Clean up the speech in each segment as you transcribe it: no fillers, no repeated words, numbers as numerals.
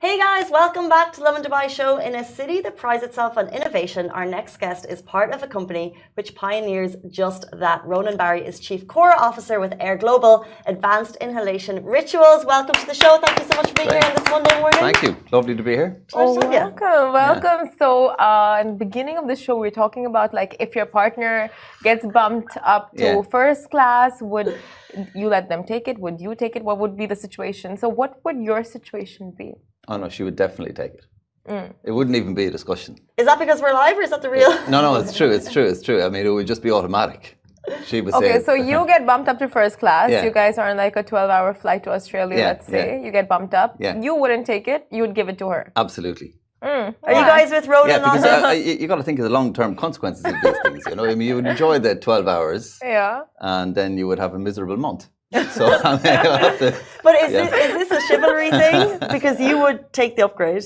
Hey guys, welcome back to Lovin Dubai show. In a city that prides itself on innovation, our next guest is part of a company which pioneers just that. Ronan is Chief CORA Officer with Air Global Advanced Inhalation Rituals. Welcome to the show. Thank you so much for being here on this Monday morning. Thank you. Lovely to be here. Welcome. Yeah. So in the beginning of the show, we were talking about like if your partner gets bumped up to first class, would you let them take it? Would you take it? What would be the situation? So what would your situation be? Oh no, she would definitely take it. It wouldn't even be a discussion. Is that because we're live or is that the real? No, it's true. I mean, it would just be automatic. She would say. Okay, so you get bumped up to first class. Yeah. You guys are on like a 12-hour flight to Australia, let's say. Yeah. You get bumped up. Yeah. You wouldn't take it. You would give it to her. Absolutely. Are you guys with Ronan on this? Yeah, because you got to think of the long-term consequences of these things. You know, I mean, you would enjoy the 12 hours. Yeah. And then you would have a miserable month. So, I mean, but is this a chivalry thing? Because you would take the upgrade.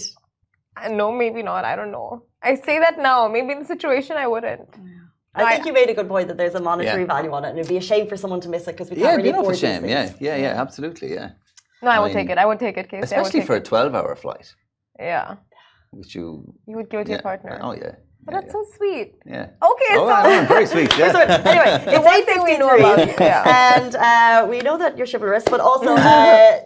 No, maybe not. I don't know. I say that now. Maybe in the situation I wouldn't. I think you made a good point that there's a monetary value on it, and it'd be a shame for someone to miss it because we can't really afford these things. Yeah, absolutely, yeah. No, I would take it. I would take it, Casey. Especially for a 12-hour flight. Yeah. Which you would give it to your partner. Oh yeah. But that's so sweet. Yeah. Okay, so very sweet. Yeah. Anyway, it's one thing we know about you. Yeah. And we know that you're chivalrous, but also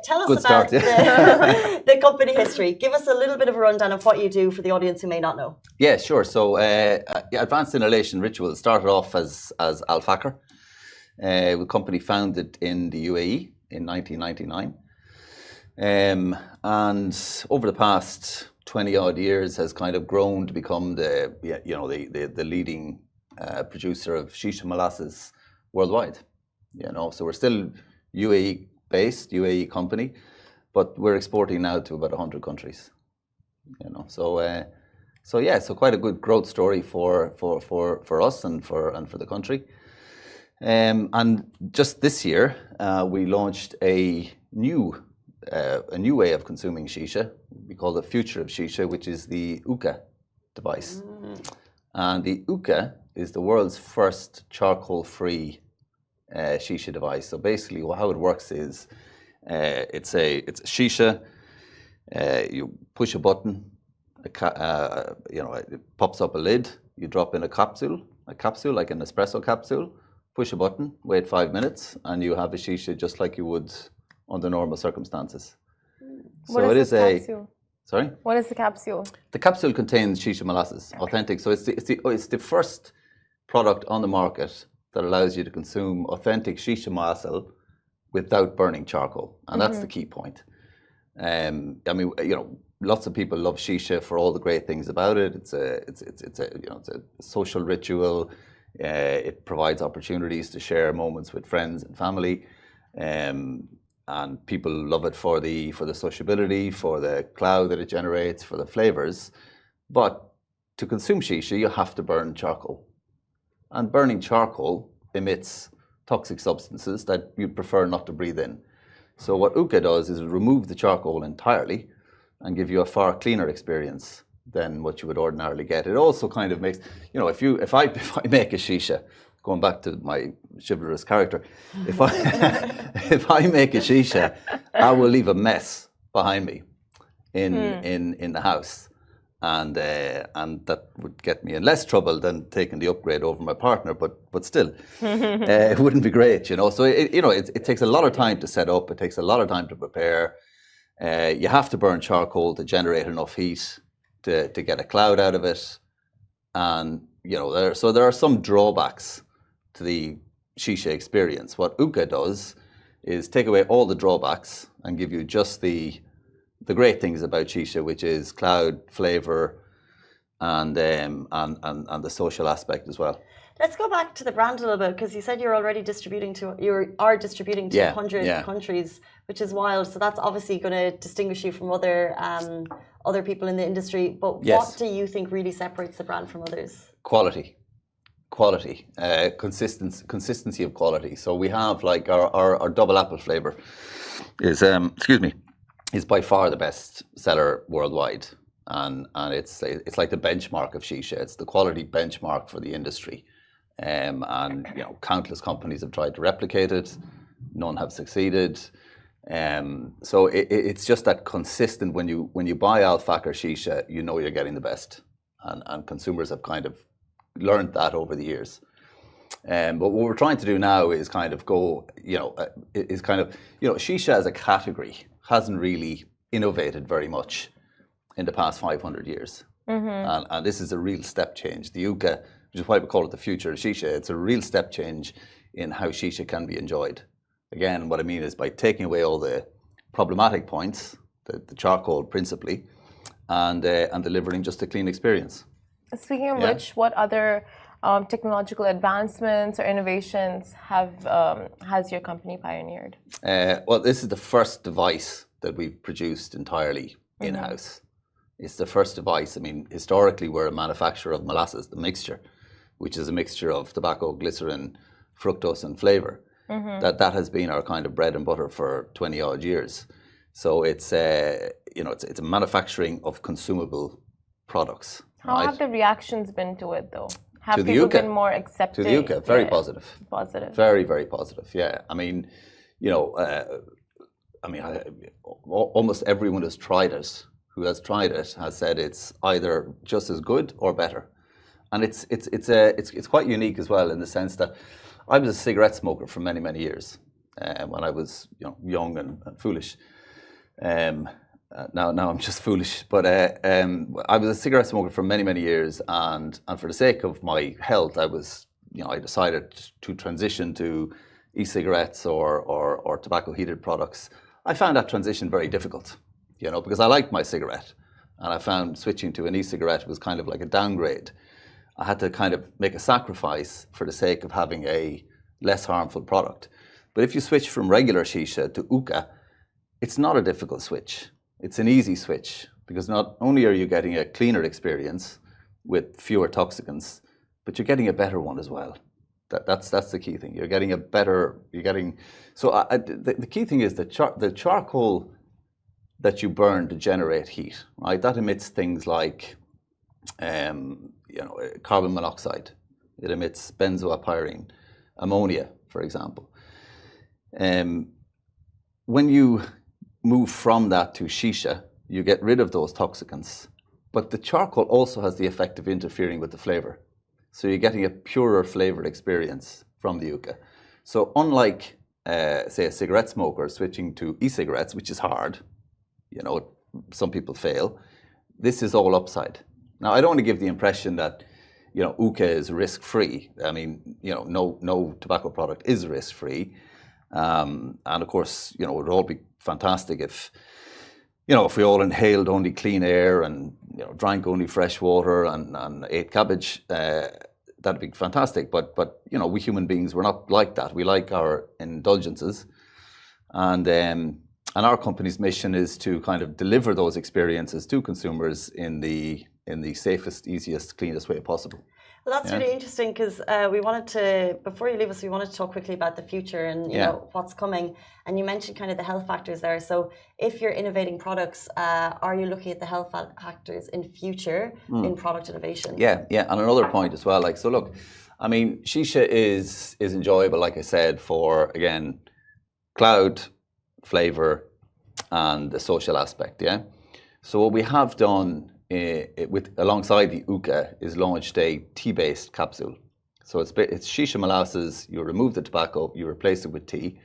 tell us about the company history. Give us a little bit of a rundown of what you do for the audience who may not know. Yeah, sure. So Advanced Inhalation Rituals started off as Al Fakr, a company founded in the UAE in 1999. And over the past 20 odd years has kind of grown to become the leading producer of shisha molasses worldwide. You know, so we're still UAE based, UAE company, but we're exporting now to about 100 countries. You know, so quite a good growth story for us and for the country. And just this year we launched a new way of consuming shisha. We call the future of shisha, which is the hookah device. And the hookah is the world's first charcoal-free shisha device. So basically, how it works is it's a shisha. You push a button, it pops up a lid. You drop in a capsule like an espresso capsule. Push a button, wait 5 minutes, and you have a shisha just like you would under normal circumstances. What is the capsule? Sorry? What is the capsule? The capsule contains shisha molasses, authentic. So it's the first product on the market that allows you to consume authentic shisha molasses without burning charcoal, and that's the key point. I mean, you know, lots of people love shisha for all the great things about it. It's a social ritual. It provides opportunities to share moments with friends and family. And people love it for the sociability, for the cloud that it generates, for the flavors. But to consume shisha, you have to burn charcoal. And burning charcoal emits toxic substances that you prefer not to breathe in. So what hookah does is remove the charcoal entirely and give you a far cleaner experience than what you would ordinarily get. It also kind of makes, you know, if I make a shisha, going back to my chivalrous character, if I make a shisha, I will leave a mess behind me in the house, and that would get me in less trouble than taking the upgrade over my partner. But still, it wouldn't be great, you know. So it takes a lot of time to set up. It takes a lot of time to prepare. You have to burn charcoal to generate enough heat to get a cloud out of it, and you know there are some drawbacks to the shisha experience. What hookah does is take away all the drawbacks and give you just the great things about shisha, which is cloud, flavor, and the social aspect as well. Let's go back to the brand a little bit, because you said you are distributing to 100 countries, which is wild. So that's obviously going to distinguish you from other people in the industry. But what do you think really separates the brand from others? Quality, consistency of quality. So we have like our double apple flavor is is by far the best seller worldwide, and it's like the benchmark of shisha. It's the quality benchmark for the industry, and you know, countless companies have tried to replicate it. None have succeeded. So it's just that consistent. When you buy Al Fakr shisha, you know you're getting the best, and consumers have kind of learned that over the years. But what we're trying to do now is kind of go, shisha as a category hasn't really innovated very much in the past 500 years. And this is a real step change. The hookah, which is why we call it the future of shisha, it's a real step change in how shisha can be enjoyed. Again, what I mean is by taking away all the problematic points, the charcoal principally, and delivering just a clean experience. Speaking of which, what other technological advancements or innovations has your company pioneered? Well, this is the first device that we've produced entirely in-house. It's the first device. I mean, historically, we're a manufacturer of molasses, the mixture, which is a mixture of tobacco, glycerin, fructose, and flavor. That has been our kind of bread and butter for 20 odd years. So it's a manufacturing of consumable products. How have the reactions been to it, though? Have to people the been more accepting? To the hookah, very positive. Positive. Very, very positive. Yeah. I mean, almost everyone who has tried it has said it's either just as good or better, and it's quite unique as well, in the sense that I was a cigarette smoker for many, many years when I was young and foolish. Now I'm just foolish, but I was a cigarette smoker for many, many years, and for the sake of my health, I decided to transition to e-cigarettes or tobacco heated products. I found that transition very difficult, because I liked my cigarette, and I found switching to an e-cigarette was kind of like a downgrade. I had to kind of make a sacrifice for the sake of having a less harmful product. But if you switch from regular shisha to hookah, it's not a difficult switch. It's an easy switch, because not only are you getting a cleaner experience with fewer toxicants, but you're getting a better one as well. That's the key thing. The key thing is the charcoal that you burn to generate heat, right? That emits things like carbon monoxide. It emits benzoapyrene, ammonia, for example. When you move from that to shisha, you get rid of those toxicants, but the charcoal also has the effect of interfering with the flavor. So you're getting a purer flavored experience from the hookah. So unlike, say, a cigarette smoker switching to e-cigarettes, which is hard, some people fail, this is all upside. Now, I don't want to give the impression that, hookah is risk-free. I mean, no tobacco product is risk-free. And of course, it would all be fantastic if we all inhaled only clean air and, drank only fresh water and ate cabbage, that'd be fantastic. But we human beings, we're not like that. We like our indulgences. And our company's mission is to kind of deliver those experiences to consumers in the safest, easiest, cleanest way possible. Well, that's really interesting, because we wanted to, before you leave us, we wanted to talk quickly about the future and what's coming. And you mentioned kind of the health factors there. So if you're innovating products, are you looking at the health factors in future in product innovation? Yeah. And another point as well. Look, I mean, shisha is enjoyable, like I said, for, again, cloud, flavor, and the social aspect. Yeah. So what we have done alongside the hookah is launched a tea-based capsule. So it's shisha molasses. You remove the tobacco, you replace it with tea,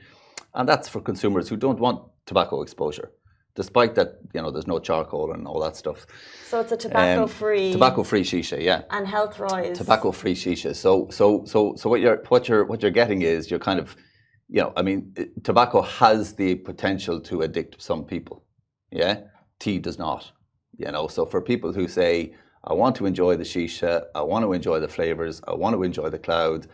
and that's for consumers who don't want tobacco exposure, despite that there's no charcoal and all that stuff. So it's a tobacco-free shisha, yeah, and health-wise tobacco-free shisha. So what you're getting is you're kind of tobacco has the potential to addict some people. Yeah, tea does not. So for people who say, I want to enjoy the shisha, I want to enjoy the flavors, I want to enjoy the cloud,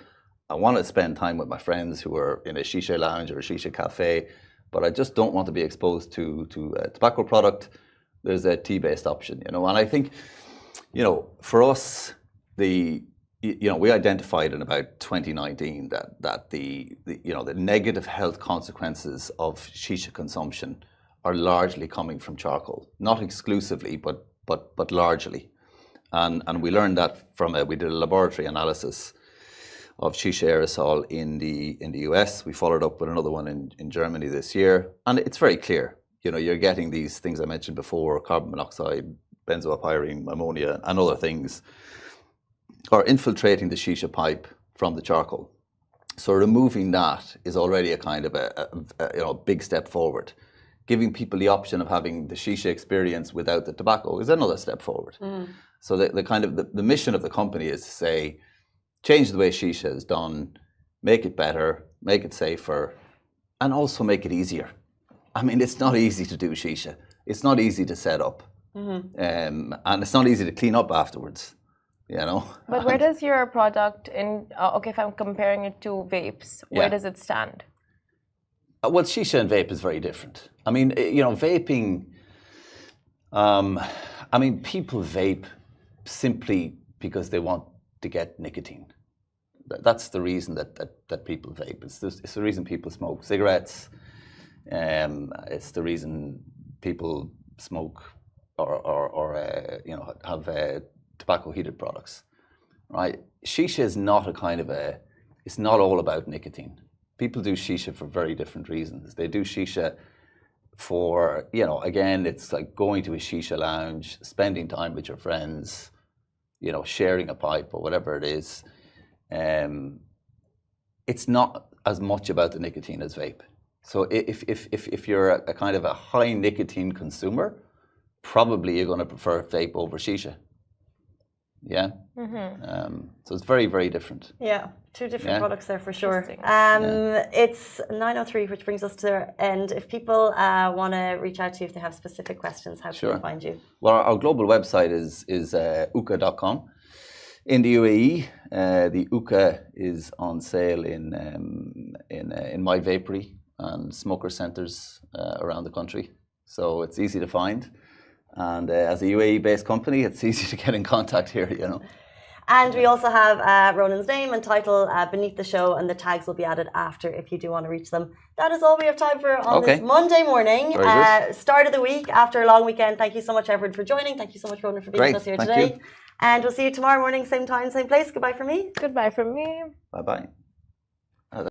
I want to spend time with my friends who are in a shisha lounge or a shisha cafe, but I just don't want to be exposed to a tobacco product, there's a tea-based option, And I think, for us, we identified in about 2019 that the negative health consequences of shisha consumption are largely coming from charcoal, not exclusively, but largely. And we learned that we did a laboratory analysis of shisha aerosol in the US. We followed up with another one in Germany this year, and it's very clear. You're getting these things I mentioned before: carbon monoxide, benzoylpyrene, ammonia, and other things are infiltrating the shisha pipe from the charcoal. So removing that is already a kind of a big step forward. Giving people the option of having the shisha experience without the tobacco is another step forward. So the mission of the company is to say, change the way shisha is done, make it better, make it safer, and also make it easier. I mean, it's not easy to do shisha. It's not easy to set up. And it's not easy to clean up afterwards, But where does your product, if I'm comparing it to vapes, where does it stand? Well, shisha and vape is very different. I mean, vaping, people vape simply because they want to get nicotine. That's the reason that people vape. It's the reason people smoke cigarettes. It's the reason people smoke or have tobacco heated products, right? Shisha is not it's not all about nicotine. People do shisha for very different reasons. They do shisha for, again, it's like going to a shisha lounge, spending time with your friends, sharing a pipe or whatever it is. It's not as much about the nicotine as vape. So if you're a kind of a high nicotine consumer, probably you're going to prefer vape over shisha. Yeah. So it's very, very different. Yeah, two different products there for sure. It's 9:03, which brings us to the end. If people want to reach out to you if they have specific questions, how can they find you? Well, our global website is uka.com. In the UAE, the Uka is on sale in My Vapory and smoker centres around the country. So it's easy to find. And as a UAE-based company, it's easy to get in contact here, And we also have Ronan's name and title beneath the show, and the tags will be added after if you do want to reach them. That is all we have time for on this Monday morning. Start of the week after a long weekend. Thank you so much, everyone, for joining. Thank you so much, Ronan, for being with us here today. And we'll see you tomorrow morning, same time, same place. Goodbye from me. Goodbye from me. Bye-bye.